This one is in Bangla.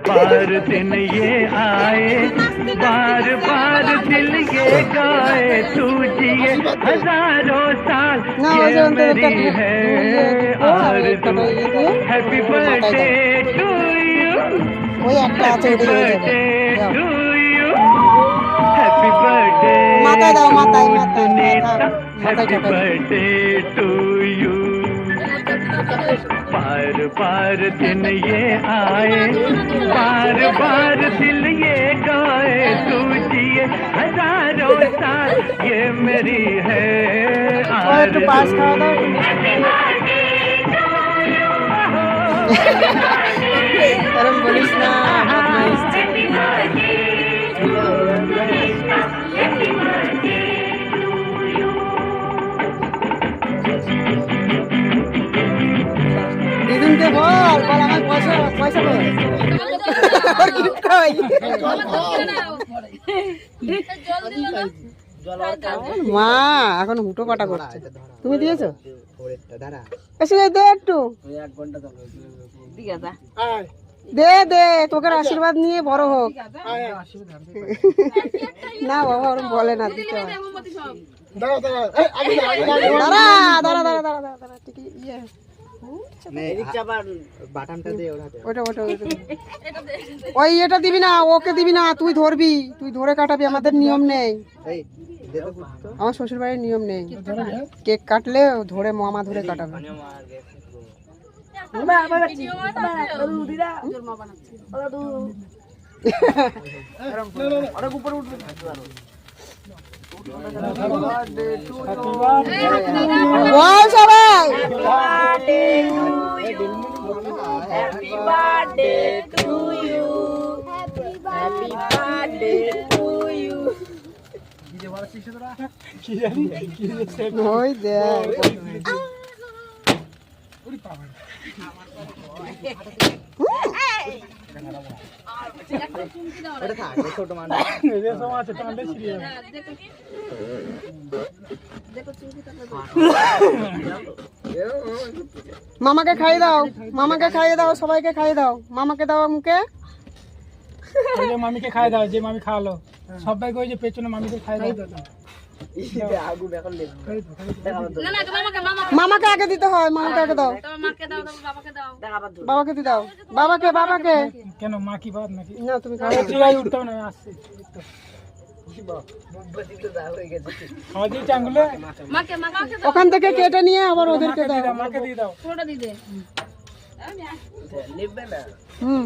बार दिन ये आए, बार बार दिल ये गाए, तू जिए हजारों साल, ये मेरी है आरज़ू। Happy birthday to you, happy birthday to you, happy birthday Sunita, happy birthday to you. बार बार दिन ये आए, बार बार दिल ये गाए, तू जिए हजारों साल, ये मेरी है आरज़ू। দিদুনকে বল বল আমার পয়সা পয়সা বল মা এখন হুটো পাটা করছে, তুমি দিয়েছো? দে একটু দে দে, তোকে আশীর্বাদ নিয়ে বড় হোক। না বাবা ওরকম বলে না, দিতে হয়। দাঁড়া দাঁড়া দাঁড়া দাঁড়া দাঁড়া দাঁড়া, ঠিক ইয়ে ওই এটা দিবি না, ওকে দিবি না, তুই ধরবি, তুই ধরে কাটাবি, আমাদের নিয়ম নেই, আমার শ্বশুর বাড়ির নিয়ম নেই। কেক কাটলে ধরে মামা ধরে কাটাবে। বল সবাই Happy birthday to you, happy birthday to you. ওই দেখ মামাকে খাইয়ে দাও, মামাকে খাইয়ে দাও, সবাইকে খাইয়ে দাও, মামাকে দাও মুখে। মামিকে খাই দাও, যে মামি খাওয়ালো সবাইকে, ওই যে পেছনে মামিকে খাই দাও। মামাকে আগে দিতে হয়, মামাকে আগে দাও, বাবাকে দিয়ে দাও, বাবাকে বাবাকে। কেন মা কি বাদ নাকি? না তুমি উঠতে না, আসছে ওখান থেকে কেটে নিয়ে আবার ওদেরকে দাও, মাকে দিয়ে দাও। হুম।